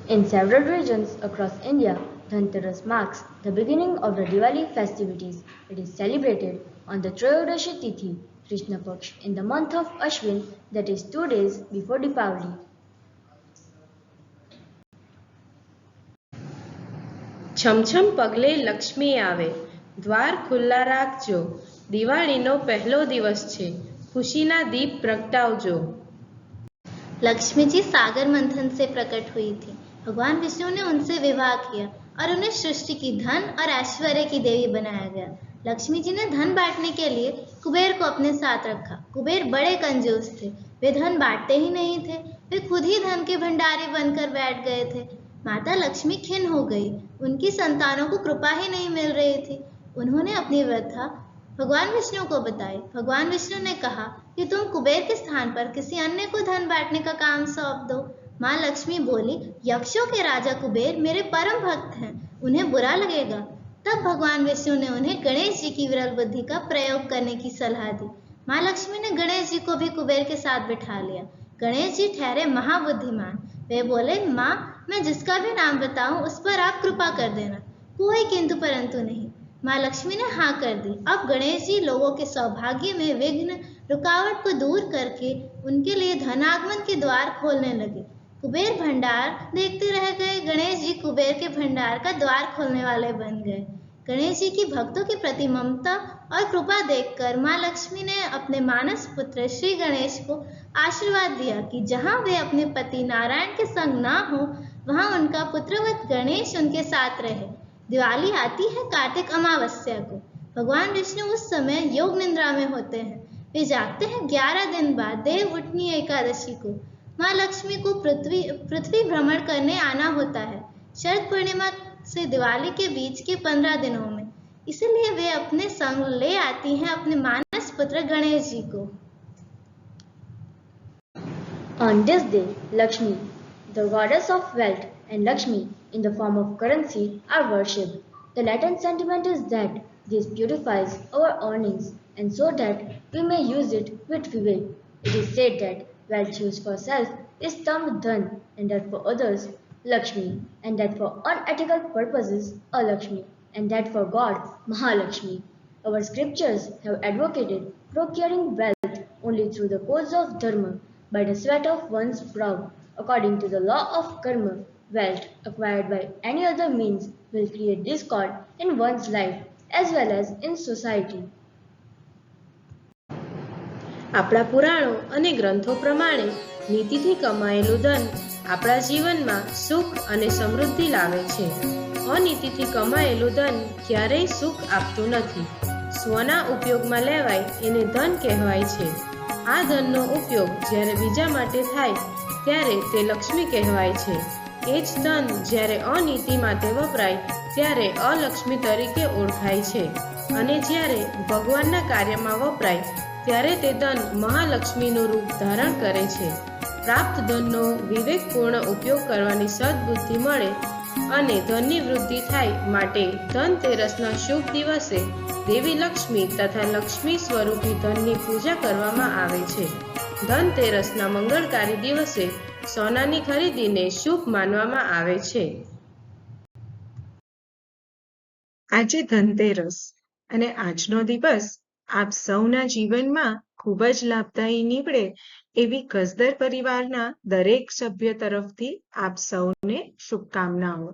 In several regions across India, Dhanteras marks the beginning of the Diwali festivities. It is celebrated on the Trayodashi Tithi, Krishna Paksh, in the month of Ashwin, that is 2 days before Deepavali. છમછમ પગલે લક્ષ્મી આવે, દ્વાર ખુલ્લા રાખજો, દિવાળીનો પહેલો દિવસ છે, ખુશીના દીપ પ્રગટાવજો। लक्ष्मी जी सागर मंथन से प्रकट हुई थी। भगवान विष्णु ने उनसे विवाह किया और उन्हें सृष्टि की धन और ऐश्वर्य की देवी बनाया गया। लक्ष्मी जी ने धन बांटने के लिए कुबेर को अपने साथ रखा। कुबेर बड़े कंजूस थे, वे धन बांटते ही नहीं थे, वे खुद ही धन के भंडारी बनकर बैठ गए थे। माता लक्ष्मी खिन्न हो गई, उनकी संतानों को कृपा ही नहीं मिल रही थी। उन्होंने अपनी व्यथा भगवान विष्णु को बताई। भगवान विष्णु ने कहा कि तुम कुबेर के स्थान पर किसी अन्य को धन बांटने का काम सौंप दो। माँ लक्ष्मी बोली, यक्षों के राजा कुबेर मेरे परम भक्त हैं, उन्हें बुरा लगेगा। तब भगवान विष्णु ने उन्हें गणेश जी की विरल बुद्धि का प्रयोग करने की सलाह दी। माँ लक्ष्मी ने गणेश जी को भी कुबेर के साथ बिठा लिया। गणेश जी ठहरे महाबुद्धिमान। वे बोले, माँ मैं जिसका भी नाम बताऊं उस पर आप कृपा कर देना, कोई किंतु परंतु नहीं। माँ लक्ष्मी ने हाँ कर दी। अब गणेश जी लोगों के सौभाग्य में विघ्न रुकावट को दूर करके उनके लिए धनागमन के द्वार खोलने लगे। कुबेर भंडार देखते रह गए, गणेश जी कुबेर के भंडार का द्वार खोलने वाले बन गए। गणेश जी की भक्तों के प्रति ममता और कृपा देखकर माँ लक्ष्मी ने अपने मानस पुत्र श्री गणेश को आशीर्वाद दिया कि जहाँ वे अपने पति नारायण के संग ना हो, वहाँ उनका पुत्रवत गणेश उनके साथ रहे। दिवाली आती है कार्तिक अमावस्या को। भगवान विष्णु उस समय योग निद्रा में होते हैं। वे जागते हैं 11 दिन बाद देव उठनी एकादशी को। माँ लक्ष्मी को पृथ्वी भ्रमण करने आना होता है शरद पूर्णिमा से दिवाली के बीच के 15 दिनों में। इसलिए वे अपने संग ले आती हैं अपने मानस पुत्र गणेश जी को। On this day, Lakshmi, the goddess of wealth, and Lakshmi in the form of currency are worshipped. The latent sentiment is that this purifies our earnings and so that we may use it with vivek. It is said that wealth used for self is termed dhan and that for others Lakshmi, and that for unethical purposes Alakshmi, and that for God Mahalakshmi. Our scriptures have advocated procuring wealth only through the cause of dharma by the sweat of one's brow. According to the law of karma, wealth acquired by any other means will create discord in one's life as well as in society. આપણા પુરાણો અને ગ્રંથો પ્રમાણે નીતિથી કમાયેલું ધન આપણા જીવનમાં સુખ અને સમૃદ્ધિ લાવે છે। અનીતિથી કમાયેલું ધન ક્યારેય સુખ આપતું નથી। સ્વના ઉપયોગમાં લેવાય એને ધન કહેવાય છે। આ ધનનો ઉપયોગ જ્યારે બીજા માટે થાય ત્યારે તે લક્ષ્મી કહેવાય છે। એ જ ધન જ્યારે અનીતિ માટે વપરાય ત્યારે અલક્ષ્મી તરીકે ઓળખાય છે અને જ્યારે ભગવાનના કાર્યમાં વપરાય ત્યારે તે ધન મહાલક્ષ્મીનું રૂપ ધારણ કરે છે। પ્રાપ્ત ધનનો વિવેકપૂર્ણ ઉપયોગ કરવાની સદબુદ્ધિ મળે અને ધનની વૃદ્ધિ થાય માટે ધનતેરસના શુભ દિવસે દેવી લક્ષ્મી તથા લક્ષ્મી સ્વરૂપી ધનની પૂજા કરવામાં આવે છે। ધનતેરસના મંગળકારી દિવસે સોનાની ખરીદીને શુભ માનવામાં આવે છે। આજે ધનતેરસ અને આજનો દિવસ આપ સૌના જીવનમાં ખૂબ જ લાભદાયી નીવડે એવી કસદર પરિવારના દરેક સભ્ય તરફથી આપ સૌને શુભકામનાઓ।